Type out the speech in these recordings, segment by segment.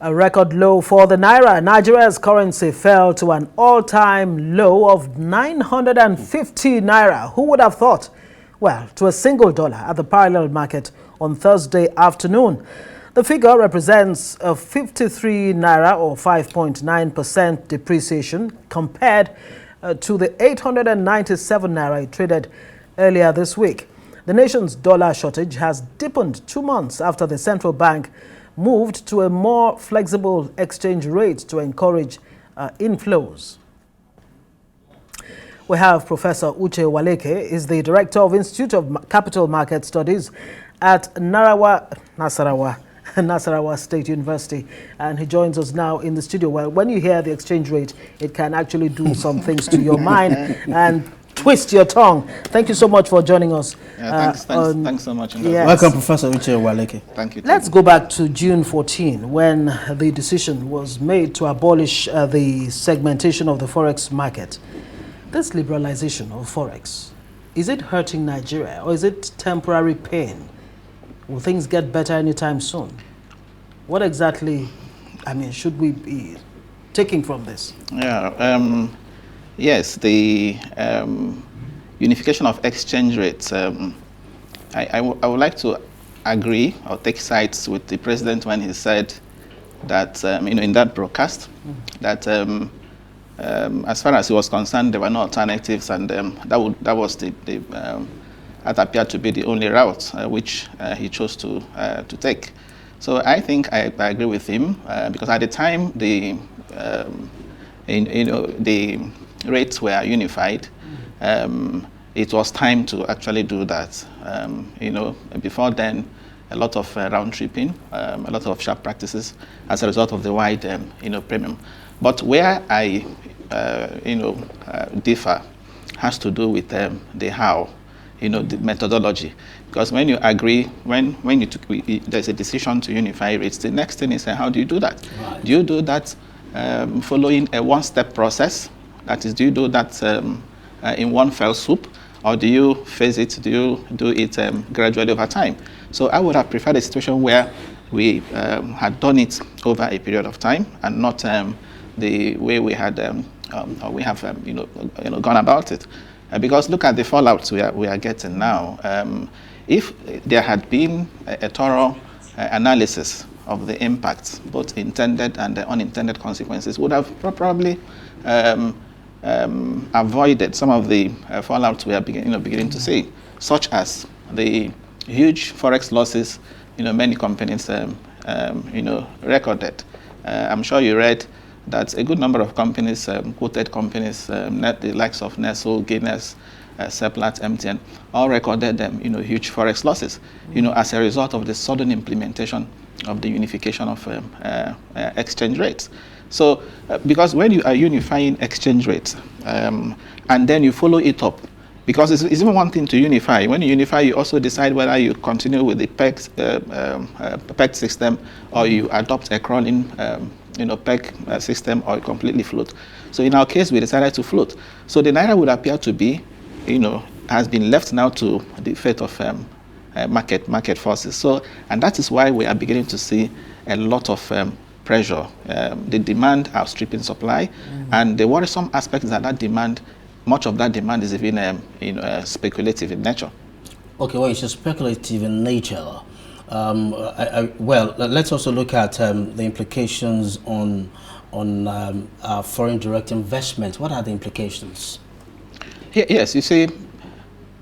A record low for the Naira. Nigeria's currency fell to an all-time low of 950 Naira. Who would have thought? Well, to a single dollar at the parallel market on Thursday afternoon. The figure represents a 53 Naira or 5.9% depreciation compared to the 897 Naira it traded earlier this week. The nation's dollar shortage has deepened 2 months after the central bank moved to a more flexible exchange rate to encourage inflows. We have Professor Uche Uwaleke, is the Director of Institute of Capital Market Studies at Nasarawa State University, and he joins us now in the studio. Well, when you hear the exchange rate, it can actually do some things to your mind and twist your tongue. Thank you so much for joining us. Thanks so much. Yes. Welcome, Professor Uche Uwaleke. Thank you. Let's go back to June 14, when the decision was made to abolish the segmentation of the forex market. This liberalization of forex, is it hurting Nigeria or is it temporary pain? Will things get better anytime soon? What exactly, should we be taking from this? Yeah. Yes, the unification of exchange rates. I would like to agree or take sides with the president when he said that, in that broadcast, that as far as he was concerned, there were no alternatives, and that appeared to be the only route which he chose to take. So I think I agree with him because at the time the rates were unified. It was time to actually do that. Before then, a lot of round tripping, a lot of sharp practices as a result of the wide, premium. But where I, differ has to do with the how, the methodology. Because when you agree, when there's a decision to unify rates, the next thing is how do you do that? Right. Do you do that following a one-step process? That is, do you do that in one fell swoop, or do you phase it? Do you do it gradually over time? So I would have preferred a situation where we had done it over a period of time, and not the way we had we have gone about it. Because look at the fallout we are getting now. If there had been a thorough analysis of the impacts, both intended and the unintended consequences, would have probably avoided some of the fallout we are beginning to see, such as the huge forex losses many companies recorded. I'm sure you read that a good number of companies, quoted companies, the likes of Nestle, Guinness, Seplat, MTN, all recorded huge forex losses, as a result of the sudden implementation of the unification of exchange rates. So, because when you are unifying exchange rates, and then you follow it up, because it's even one thing to unify. When you unify, you also decide whether you continue with the peg system, or you adopt a crawling peg system, or completely float. So in our case, we decided to float. So the Naira would appear to be, has been left now to the fate of market forces. So, and that is why we are beginning to see a lot of pressure. The demand outstripping supply, and the worrisome aspect is that demand, much of that demand is even speculative in nature. Okay, well, it's just speculative in nature. Well, let's also look at the implications on foreign direct investment. What are the implications? Yes, you see,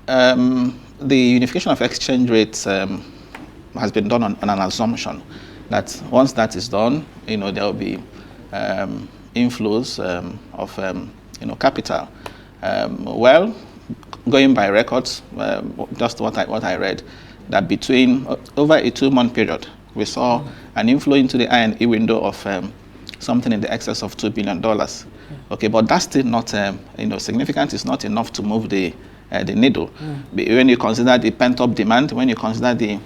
the unification of exchange rates has been done on an assumption that once that is done, there will be inflows of capital. Well, going by records, just what I read, that between over a 2-month period, we saw an inflow into the I&E window of something in the excess of $2 billion. Okay, but that's still not significant. It's not enough to move the needle. When you consider the pent-up demand, when you consider the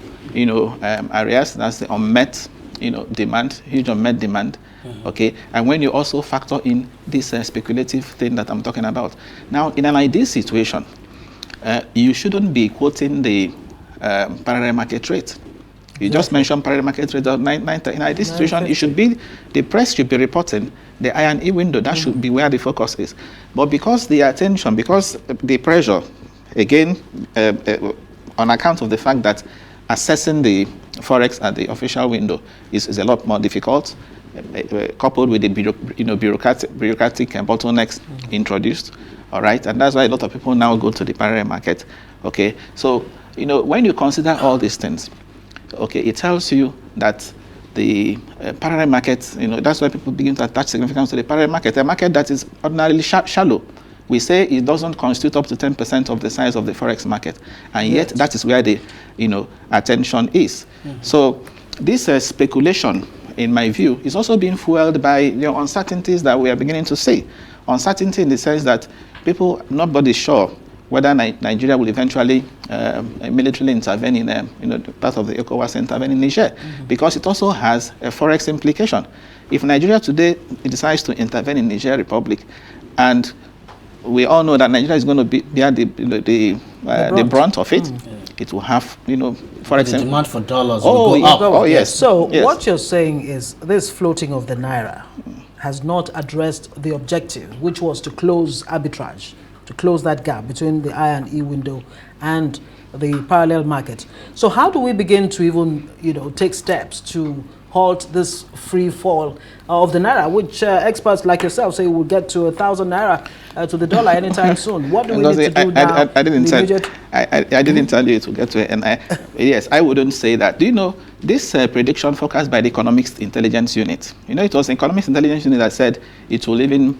areas, that's the unmet demand, huge unmet demand. Okay, and when you also factor in this speculative thing that I'm talking about. Now, in an ideal situation, you shouldn't be quoting the parallel market rate. You just mentioned parallel market rate of 9.9. In this situation, it should be, the press should be reporting the I&E window. That should be where the focus is. But because the attention, because the pressure, again, on account of the fact that assessing the forex at the official window is a lot more difficult, coupled with the bureaucratic bottlenecks introduced, all right, and that's why a lot of people now go to the parallel market. Okay, so when you consider all these things, okay, it tells you that the parallel market, that's why people begin to attach significance to the parallel market, a market that is ordinarily shallow. We say it doesn't constitute up to 10% of the size of the forex market, and yet that is where the attention is. So this speculation, in my view, is also being fueled by uncertainties that we are beginning to see. Uncertainty in the sense that nobody's sure whether Nigeria will eventually militarily intervene in part of the ECOWAS, intervene in Niger, because it also has a forex implication. If Nigeria today decides to intervene in Niger Republic, and we all know that Nigeria is going to bear the brunt of it, it will have forex. The demand for dollars will go up. Oh yes. So what you're saying is this floating of the Naira has not addressed the objective, which was to close arbitrage, to close that gap between the I&E window and the parallel market. So how do we begin to even take steps to halt this free fall of the Naira, which experts like yourself say will get to 1,000 Naira to the dollar anytime soon? What do we need to do now? I didn't tell you it will get to it. And yes, I wouldn't say that. Do you know this prediction forecast by the Economics Intelligence Unit? It was the Economics Intelligence Unit that said it will even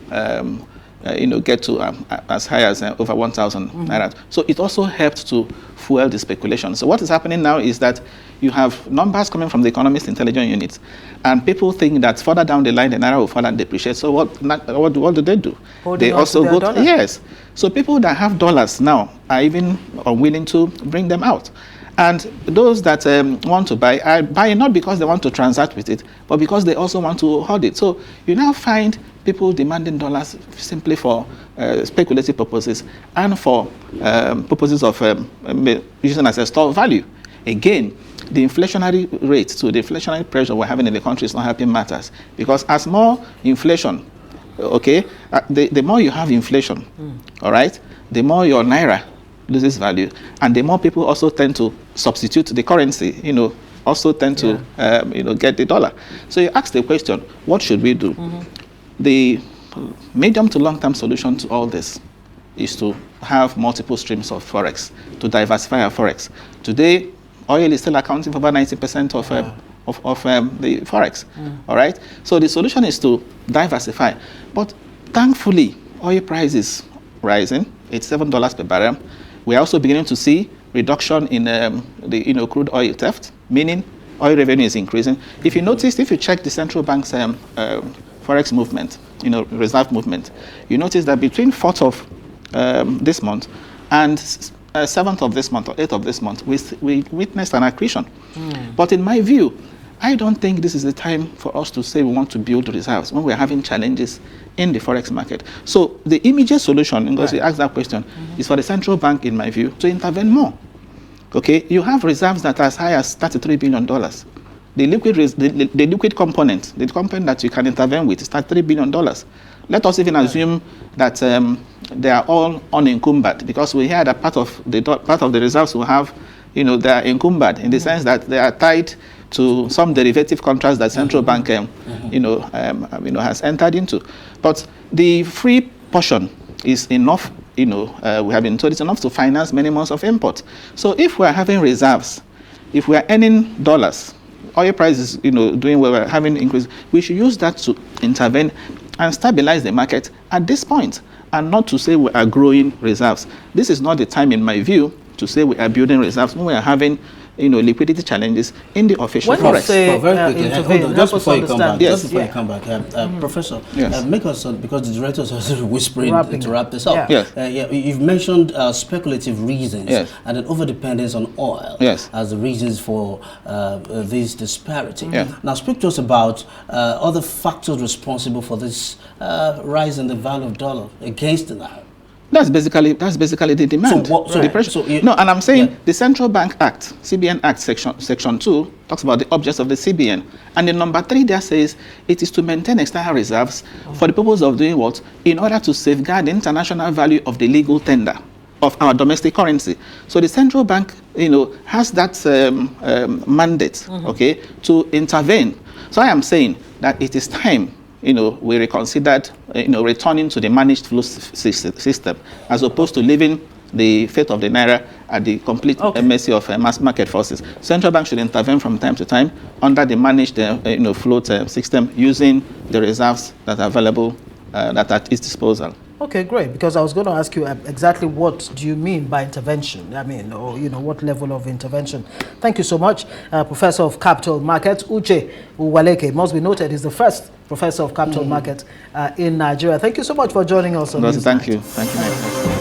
get to as high as over 1,000 Naira. So it also helped to fuel the speculation. So what is happening now is that you have numbers coming from the Economist Intelligence Unit, and people think that further down the line the Naira will fall and depreciate. So what do they do? They also go to yes. So people that have dollars now are even unwilling to bring them out. And those that want to buy are buying not because they want to transact with it, but because they also want to hold it. So you now find people demanding dollars simply for speculative purposes and for purposes of using as a store value. Again, the inflationary rate, so the inflationary pressure we're having in the country is not helping matters, because as more inflation, the more you have inflation, all right, the more your Naira loses value, and the more people also tend to substitute the currency, also tend to get the dollar. So you ask the question, what should we do? The medium to long-term solution to all this is to have multiple streams of forex, to diversify our forex. Today, oil is still accounting for about 90% of the forex. All right. So the solution is to diversify. But thankfully, oil price is rising. It's $7 per barrel. We are also beginning to see reduction in the crude oil theft, meaning oil revenue is increasing. If you notice, if you check the central bank's forex movement, reserve movement, you notice that between 4th of this month and 7th of this month or 8th of this month, we witnessed an accretion. But in my view, I don't think this is the time for us to say we want to build reserves when we're having challenges in the forex market. So the immediate solution, because you asked that question, is for the central bank, in my view, to intervene more. Okay, you have reserves that are as high as $33 billion. The liquid component, the component that you can intervene with, is $33 billion. Let us even assume that they are all unencumbered, because we hear that part of the reserves will have, they are encumbered in the sense that they are tied to some derivative contracts that central bank, has entered into. But the free portion is enough. We have been told it's enough to finance many months of import. So if we are having reserves, if we are earning dollars, oil prices, doing well, we're having increase, we should use that to intervene and stabilize the market at this point, and not to say we are growing reserves. This is not the time, in my view, to say we are building reserves when we are having liquidity challenges in the official forex. Very quickly, just before you come back, yes. Professor, yes. Make us, because the director is also whispering to wrap this up. Yes. You've mentioned speculative reasons, yes, and an overdependence on oil, yes, as the reasons for this disparity. Yeah. Now, speak to us about other factors responsible for this rise in the value of dollar against the Naira. That's basically the demand. So what? So, the pressure. so you, no, and I'm saying yeah. the Central Bank Act, CBN Act, section 2, talks about the objects of the CBN, and the number 3 there says it is to maintain external reserves for the purpose of doing what? In order to safeguard the international value of the legal tender of our domestic currency. So the central bank, has that mandate, okay, to intervene. So I am saying that it is time, we reconsidered, returning to the managed flow system, as opposed to leaving the fate of the Naira at the complete mercy of mass market forces. Central bank should intervene from time to time under the managed float system, using the reserves that are available, that are at its disposal. Okay, great. Because I was going to ask you exactly what do you mean by intervention? I mean, or what level of intervention? Thank you so much, Professor of Capital Markets Uche Uwaleke. It must be noted, is the first Professor of Capital Markets in Nigeria. Thank you so much for joining us on Newsnight. Thank you. Thank you.